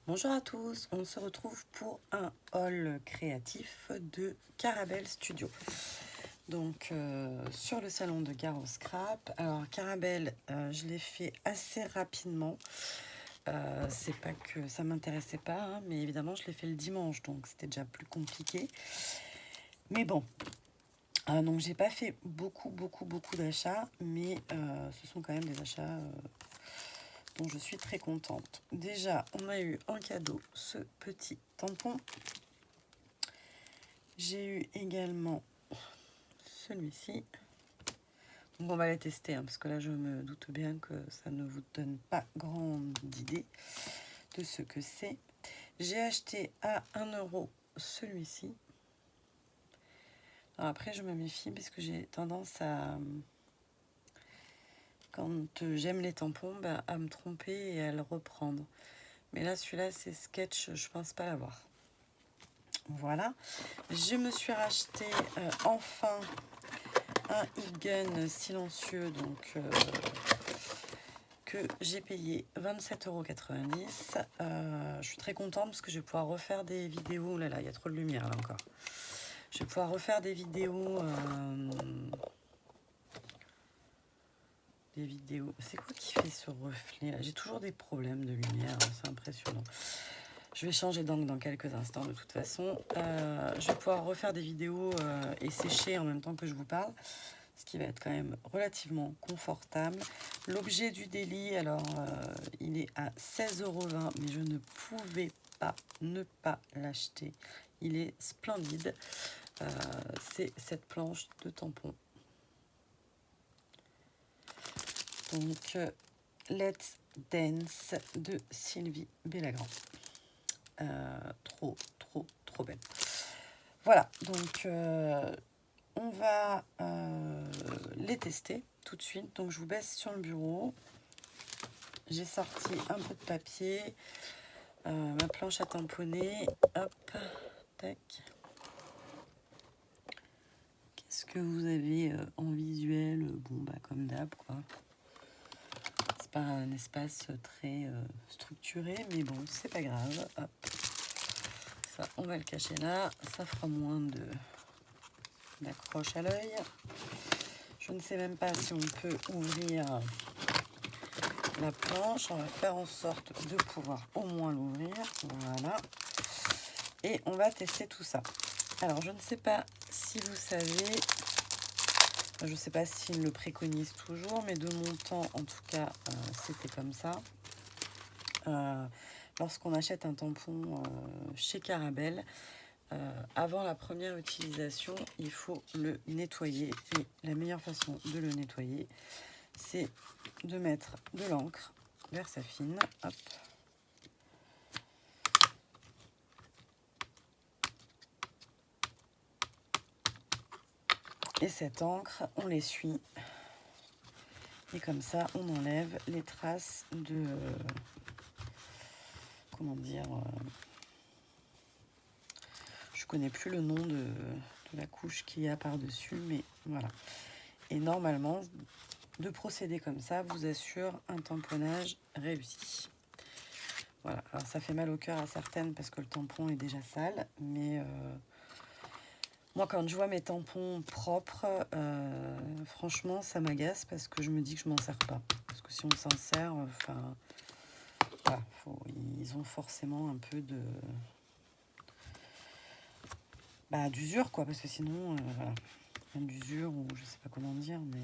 Bonjour à tous, on se retrouve pour un haul créatif de Carabelle Studio. Donc sur le salon de Garo Scrap. Alors Carabelle, je l'ai fait assez rapidement. C'est pas que ça m'intéressait pas, hein, mais évidemment je l'ai fait le dimanche, donc c'était déjà plus compliqué. Mais bon, donc j'ai pas fait beaucoup d'achats, mais ce sont quand même des achats dont je suis très contente. Déjà, on a eu en cadeau ce petit tampon. J'ai eu également celui-ci. Donc on va les tester, hein, parce que là je me doute bien que ça ne vous donne pas grande idée de ce que c'est. J'ai acheté à 1 € celui-ci. Après je me méfie parce que j'ai tendance à, quand j'aime les tampons, à me tromper et à le reprendre. Mais là celui-là c'est Sketch, je pense pas l'avoir. Voilà, je me suis racheté enfin un heat gun silencieux, donc que j'ai payé 27,90 €. Je suis très contente parce que je vais pouvoir refaire des vidéos. Là, il y a trop de lumière là encore. Je vais pouvoir refaire des vidéos. C'est quoi qui fait ce reflet là? J'ai toujours des problèmes de lumière, hein, c'est impressionnant. Je vais changer d'angle dans quelques instants de toute façon. Je vais pouvoir refaire des vidéos et sécher en même temps que je vous parle, ce qui va être quand même relativement confortable. L'objet du délit, alors il est à 16,20 €, mais je ne pouvais pas ne pas l'acheter. Il est splendide. C'est cette planche de tampon. Donc Let's Dance de Sylvie Bellagrand. Trop belle. Voilà, donc on va les tester tout de suite. Donc je vous baisse sur le bureau. J'ai sorti un peu de papier, ma planche à tamponner. Hop, tac. Qu'est-ce que vous avez en visuel? Bon, comme d'hab, quoi. C'est pas un espace très structuré, mais bon, c'est pas grave. Hop. Ça, on va le cacher là. Ça fera moins d'accroche à l'œil. Je ne sais même pas si on peut ouvrir la planche. On va faire en sorte de pouvoir au moins l'ouvrir. Voilà. Et on va tester tout ça. Alors, je ne sais pas si vous savez, je ne sais pas s'ils le préconisent toujours, mais de mon temps, en tout cas, c'était comme ça. Lorsqu'on achète un tampon chez Carabelle, avant la première utilisation, il faut le nettoyer. Et la meilleure façon de le nettoyer, c'est de mettre de l'encre Versafine. Hop. Et cette encre, on l'essuie. Et comme ça, on enlève les traces de... comment dire... je connais plus le nom de la couche qu'il y a par-dessus, mais voilà. Et normalement, de procéder comme ça vous assure un tamponnage réussi. Voilà, alors ça fait mal au cœur à certaines parce que le tampon est déjà sale, mais moi quand je vois mes tampons propres, franchement ça m'agace parce que je me dis que je m'en sers pas. Parce que si on s'en sert, enfin, voilà, ils ont forcément un peu de d'usure, quoi, parce que sinon, voilà, d'usure ou je sais pas comment dire, mais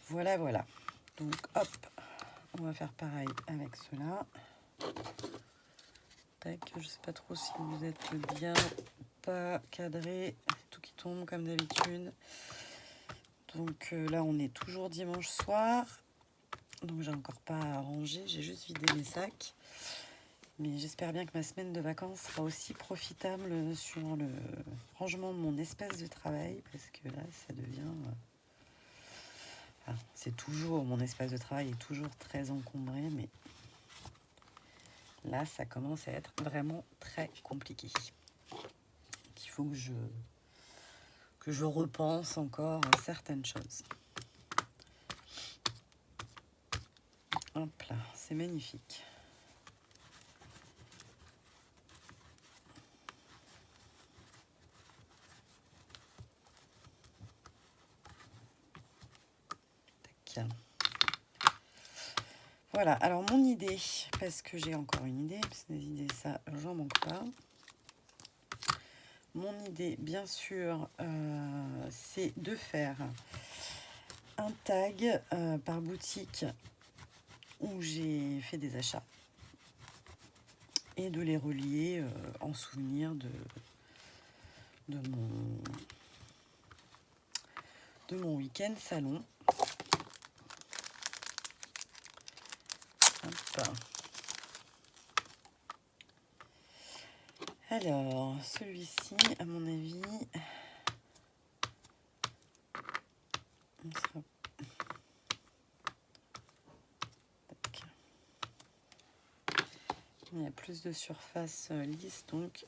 voilà. Donc hop, on va faire pareil avec cela. Tac, je sais pas trop si vous êtes bien, pas cadré, tout qui tombe comme d'habitude. Donc là on est toujours dimanche soir, donc j'ai encore pas rangé, j'ai juste vidé mes sacs. Mais j'espère bien que ma semaine de vacances sera aussi profitable sur le rangement de mon espace de travail, parce que là ça devient... c'est toujours, mon espace de travail est toujours très encombré, mais là ça commence à être vraiment très compliqué. Il faut que je repense encore à certaines choses. Hop là, c'est magnifique. Voilà, alors mon idée, parce que j'ai encore une idée, parce que des idées, ça, j'en manque pas. Mon idée, bien sûr, c'est de faire un tag par boutique où j'ai fait des achats et de les relier en souvenir de mon week-end salon. Hop. Alors, celui-ci, à mon avis, il y a plus de surface lisse, donc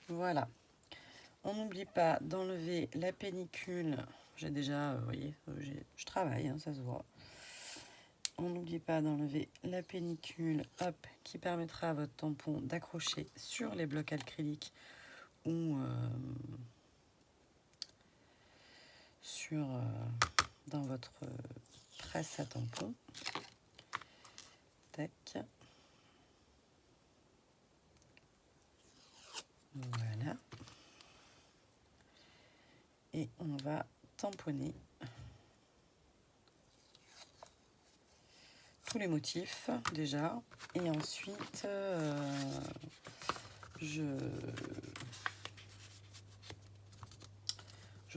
voilà. On n'oublie pas d'enlever la pellicule. J'ai déjà, vous voyez, je travaille, hein, ça se voit. On n'oublie pas d'enlever la pellicule, hop, qui permettra à votre tampon d'accrocher sur les blocs acryliques ou dans votre presse à tampon. Tac. Voilà. Et on va tamponner tous les motifs déjà. Et ensuite, je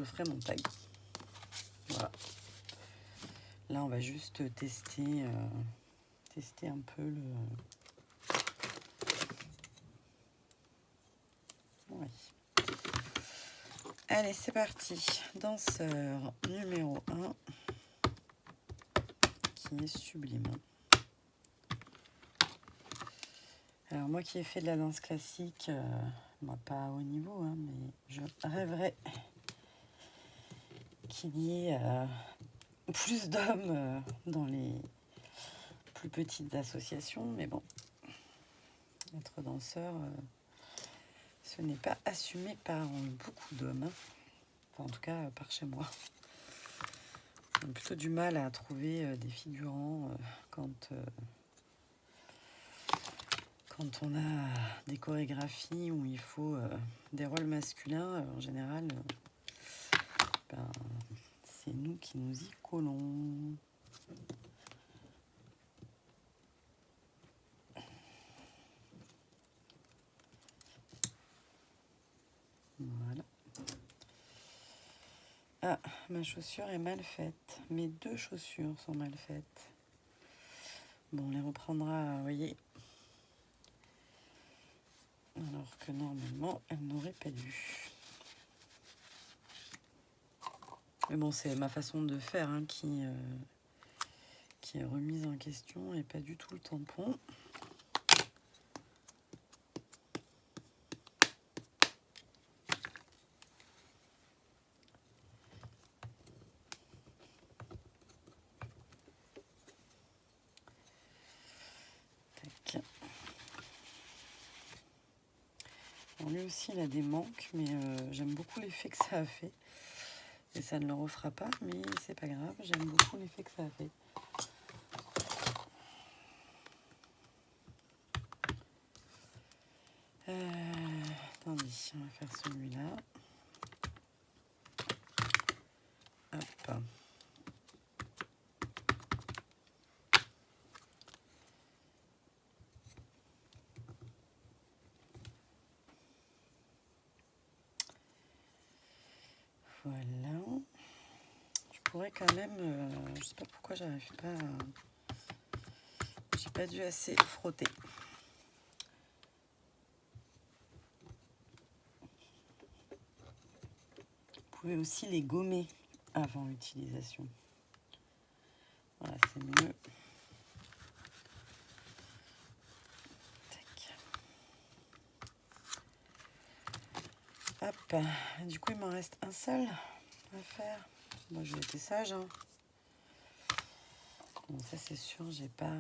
ferai mon tag. Voilà. Là, on va juste tester un peu le... Oui. Allez, c'est parti. Danseur numéro 1, qui est sublime. Alors, moi qui ai fait de la danse classique, moi pas à haut niveau, hein, mais je rêverais qu'il y ait plus d'hommes dans les plus petites associations. Mais bon, être danseur, ce n'est pas assumé par beaucoup d'hommes. Hein. Enfin, en tout cas, par chez moi. On a plutôt du mal à trouver des figurants quand on a des chorégraphies où il faut des rôles masculins. En général, c'est nous qui nous y collons. Voilà. Ah, ma chaussure est mal faite. Mes 2 chaussures sont mal faites. Bon, on les reprendra, vous voyez. Alors que normalement, elles n'auraient pas dû. Mais bon, c'est ma façon de faire hein, qui est remise en question et pas du tout le tampon. Tac. Alors lui aussi, il a des manques, mais j'aime beaucoup l'effet que ça a fait. Et ça ne le refera pas, mais c'est pas grave, j'aime beaucoup l'effet que ça a fait. Attendez, on va faire celui-là. Hop. Voilà. Je pourrais quand même... je sais pas pourquoi j'arrive pas à... J'ai pas dû assez frotter. Vous pouvez aussi les gommer avant l'utilisation. Voilà, c'est mieux. Tac. Hop. Du coup, il m'en reste un seul à faire. Bon, j'ai été sage. Hein. Bon, ça, c'est sûr, j'ai pas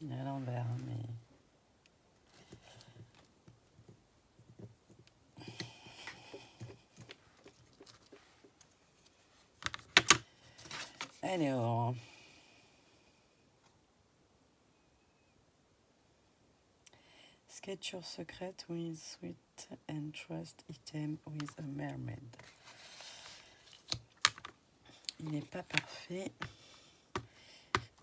dessiné à l'envers, hein, mais... Alors... Sketch your secret with sweet and trust item with a mermaid. Il n'est pas parfait.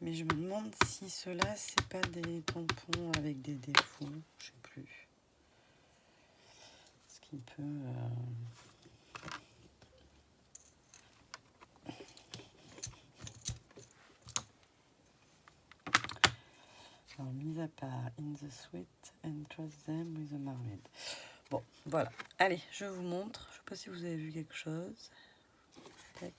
Mais je me demande si ceux-là, c'est pas des tampons avec des défauts. Je sais plus. Ce qui peut... Alors, mis à part, in the sweet and trust them with a mermaid. Bon, voilà. Allez, je vous montre. Je ne sais pas si vous avez vu quelque chose. Tac.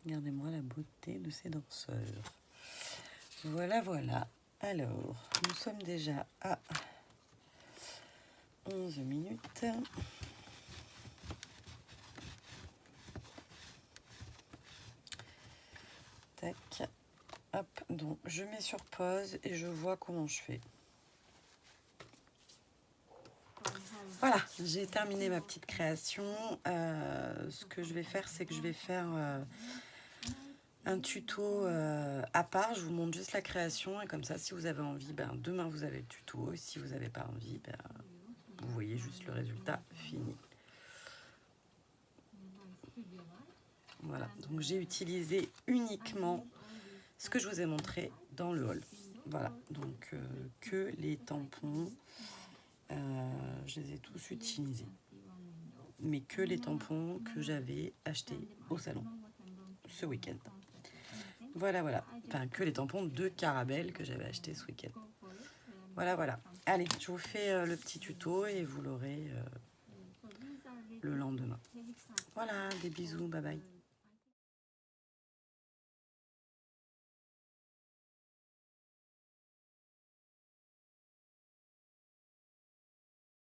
Regardez-moi la beauté de ces danseurs. Voilà, voilà. Alors, nous sommes déjà à 11 minutes. Tac. Hop, donc je mets sur pause et je vois comment je fais. Voilà, j'ai terminé ma petite création. Ce que je vais faire, c'est que je vais faire un tuto à part. Je vous montre juste la création et comme ça, si vous avez envie, ben, demain vous avez le tuto. Et si vous n'avez pas envie, ben, vous voyez juste le résultat fini. Voilà, donc j'ai utilisé uniquement ce que je vous ai montré dans le haul. Voilà, donc que les tampons, je les ai tous utilisés. Mais que les tampons que j'avais achetés au salon ce week-end. Voilà, voilà. Enfin, que les tampons de Carabelle que j'avais achetés ce week-end. Voilà, voilà. Allez, je vous fais le petit tuto et vous l'aurez le lendemain. Voilà, des bisous, bye bye.